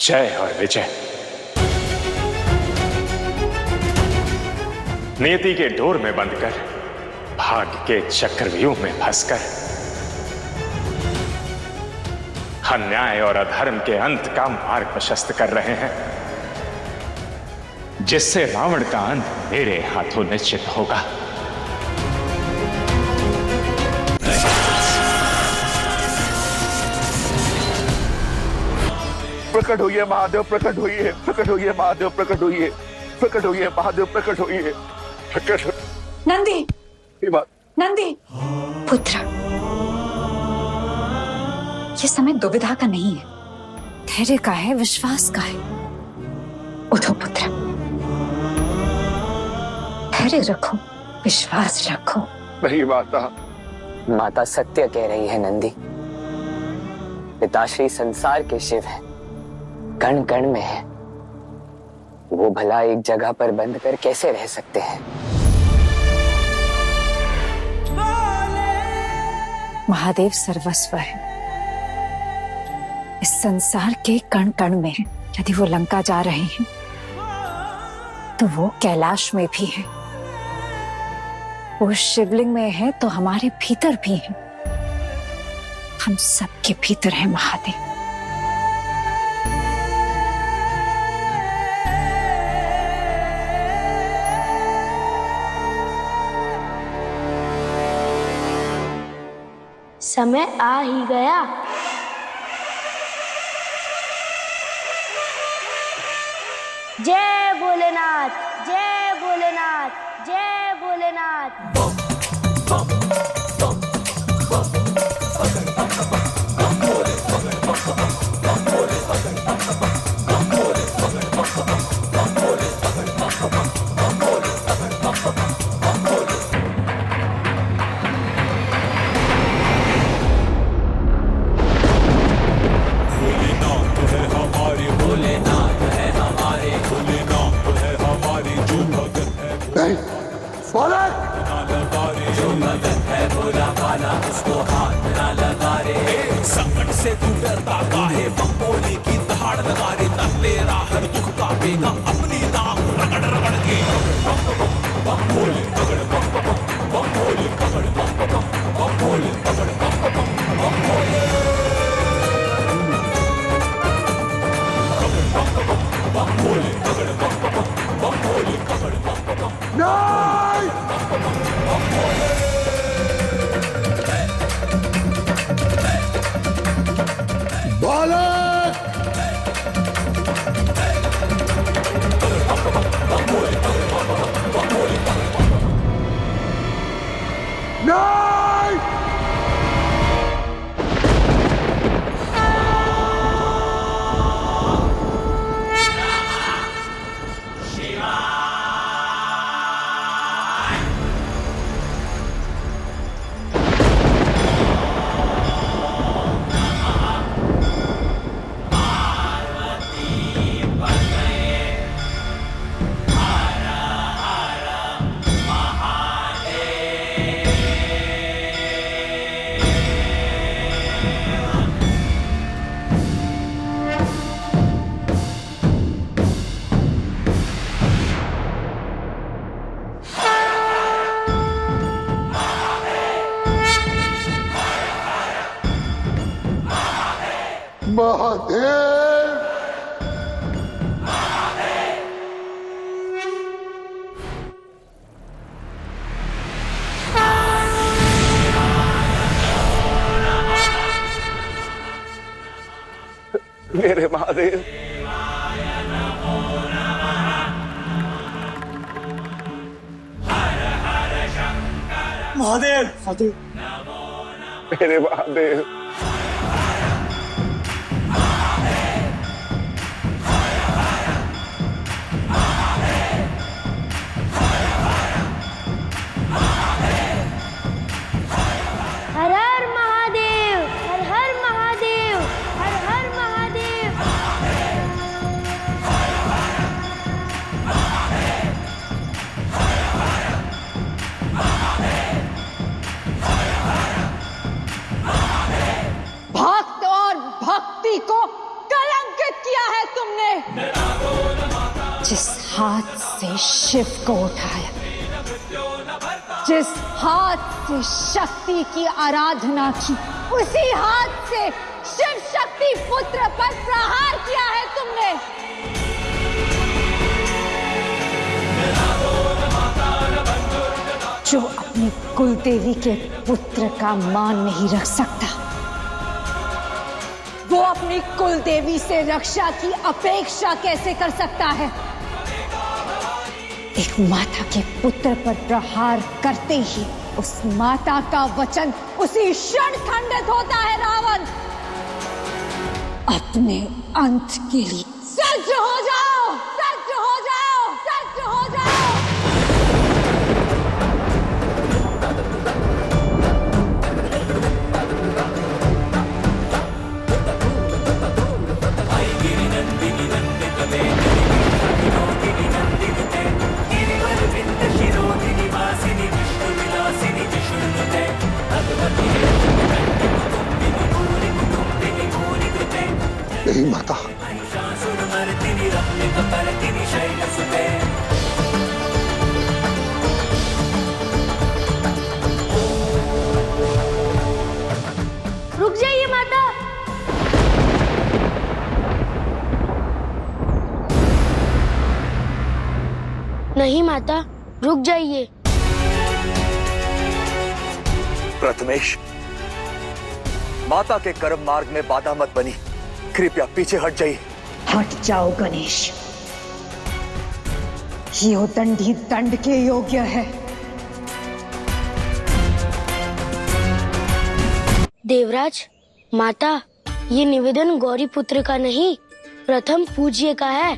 जय और विजय। नियति के डोर में बंधकर, भाग्य के चक्रव्यूह में फंसकर, अन्याय और अधर्म के अंत का मार्ग प्रशस्त कर रहे हैं, जिससे रावण का अंत मेरे हाथों निश्चित होगा। प्रकट होइए महादेव, प्रकट होइए, प्रकट होइए महादेव, प्रकट होइए, प्रकट होइए महादेव, प्रकट होइए, प्रकट। नंदी, नंदी पुत्र, ये समय दुविधा का नहीं है, धैर्य का है, विश्वास का है। उठो पुत्र, धैर्य रखो, विश्वास रखो। नहीं माता। माता सत्य कह रही है नंदी। पिताश्री संसार के शिव हैं, कण कण में है। वो भला एक जगह पर बंद कर कैसे रह सकते हैं? महादेव सर्वस्व है, इस संसार के कण कण में है। यदि वो लंका जा रहे हैं तो वो कैलाश में भी है, वो शिवलिंग में है तो हमारे भीतर भी है। हम सबके भीतर है महादेव। समय आ ही गया। जय भोलेनाथ, जय भोलेनाथ, जय भोलेनाथ। संकट से तू डरता काहे, बम्बोली की दहाड़ लगा रे, तब तेरा हर दुख काटेगा अपनी नाम रगड़ रगड़ के। बम भोले पकड़ बम बम, बम भोले पकड़ बम बम, बम भोले पकड़ बम बम, बम भोले पकड़ बम बम, बम भोले पकड़ बम बम, बम भोले पकड़ बम बम। नहीं बम भोले महादेव। मेरे महादेव, महादेव, महादेव, मेरे महादेव। हर हर महादेव, हर हर महादेव, हर हर महादेव। तुमने? जिस हाथ से शिव को उठाया, जिस हाथ से शक्ति की आराधना की, उसी हाथ से शिव शक्ति पुत्र पर प्रहार किया है तुमने। जो अपनी कुलदेवी के पुत्र का मान नहीं रख सकता, वो अपनी कुलदेवी से रक्षा की अपेक्षा कैसे कर सकता है? एक माता के पुत्र पर प्रहार करते ही उस माता का वचन उसी क्षण खंडित होता है। रावण, अपने अंत के लिए सज्ज हो जाओ, सज्ज हो जाओ, सज्ज हो जाओ। नहीं माता, रुक जाइए माता। नहीं माता, रुक जाइए। प्रथमेश, माता के कर्म मार्ग में बाधा मत बनी, कृपया पीछे हट जाइए। हट जाओ गणेश, यो दंडी दंड के योग्य है। देवराज, माता, ये निवेदन गौरी पुत्र का नहीं, प्रथम पूज्य का है।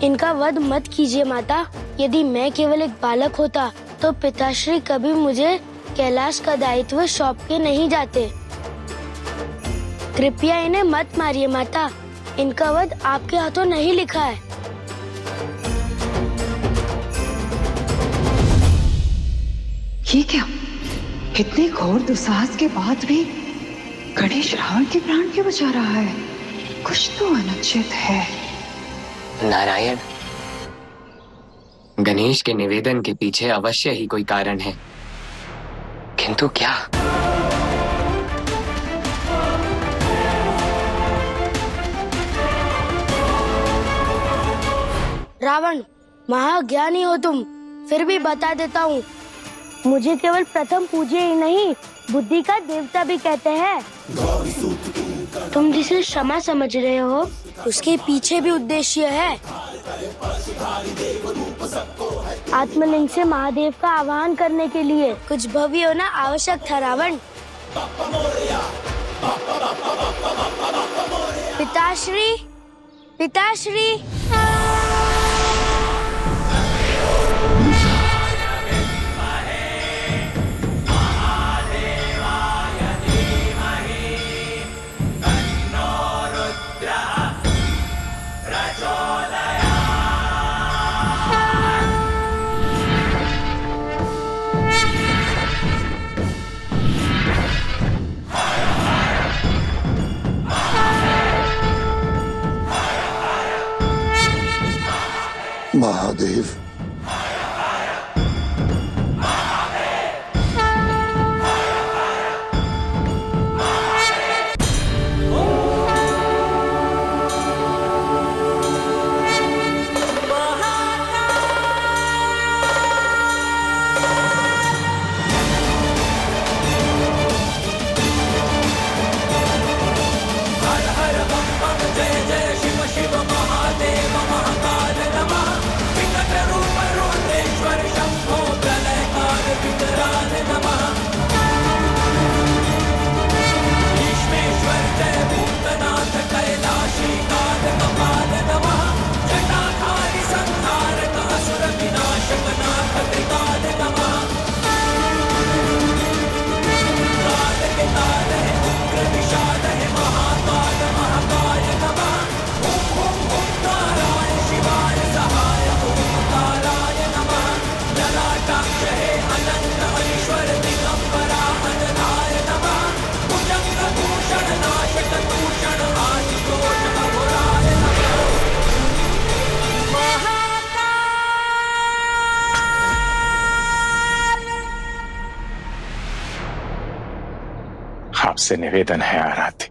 इनका वध मत कीजिए माता। यदि मैं केवल एक बालक होता तो पिताश्री कभी मुझे कैलाश का दायित्व सौंप के नहीं जाते। कृपया इन्हें मत मारिए माता, इनका वध आपके हाथों नहीं लिखा है। ये क्या? इतने घोर दुस्साहस के बाद भी गणेश रावण के प्राण क्यों बचा रहा है? कुछ तो अनुचित है। नारायण, गणेश के निवेदन के पीछे अवश्य ही कोई कारण है, किंतु क्या? रावण, महाज्ञानी हो तुम, फिर भी बता देता हूँ। मुझे केवल प्रथम पूज्य ही नहीं, बुद्धि का देवता भी कहते हैं। तुम जिसे क्षमा समझ रहे हो, उसके पीछे भी उद्देश्य है। आत्मलिंग से महादेव का आह्वान करने के लिए कुछ भव्य होना आवश्यक था। रावण, पिताश्री, पिताश्री। महादेव, जय जय शिव शिव महादेव महाकाल नमः। विकट रूप आपसे निवेदन है आराध्य,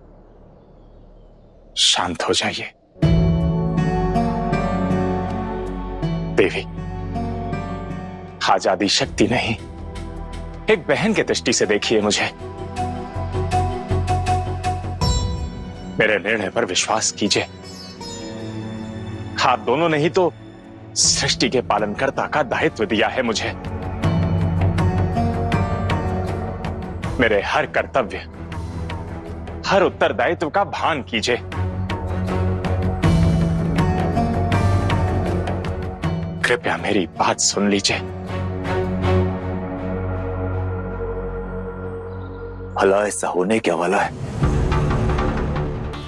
शांत हो जाइए। देवी, आजादी शक्ति नहीं, एक बहन की दृष्टि से देखिए मुझे। मेरे निर्णय पर विश्वास कीजिए। आप दोनों ने ही तो सृष्टि के पालनकर्ता का दायित्व दिया है मुझे। मेरे हर कर्तव्य, हर उत्तरदायित्व का भान कीजिए। कृपया मेरी बात सुन लीजिए। भला ऐसा होने क्या वाला है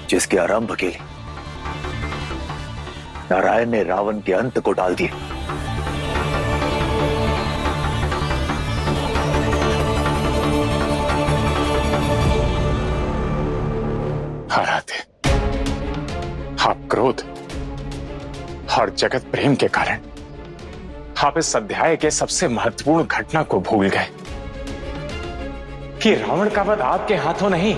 जिसके आरंभ के लिए नारायण ने रावण के अंत को डाल दिया? आराध्य, आप क्रोध और जगत प्रेम के कारण आप इस अध्याय के सबसे महत्वपूर्ण घटना को भूल गए कि रावण का वध आपके हाथों नहीं,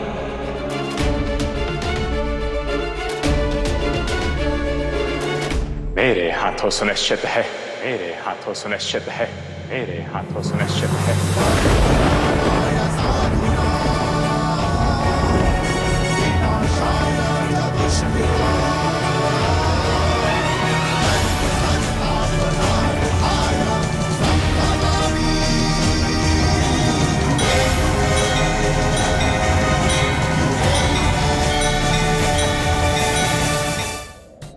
मेरे हाथों सुनिश्चित है। मेरे हाथों सुनिश्चित है। मेरे हाथों सुनिश्चित है।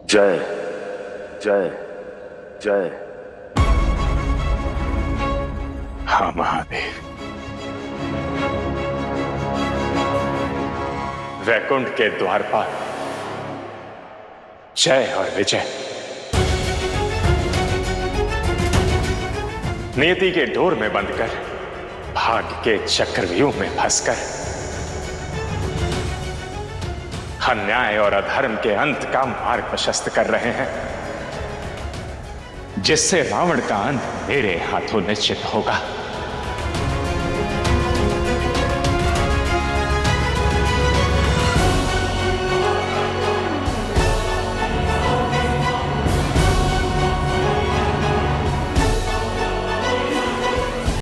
जय जय जय। हाँ महादेव, वैकुंठ के द्वार पर जय और विजय। नियति के डोर में बंधकर, भाग्य के चक्रव्यूह में फंसकर अन्याय और अधर्म के अंत का मार्ग प्रशस्त कर रहे हैं, जिससे रावण का अंत मेरे हाथों निश्चित होगा।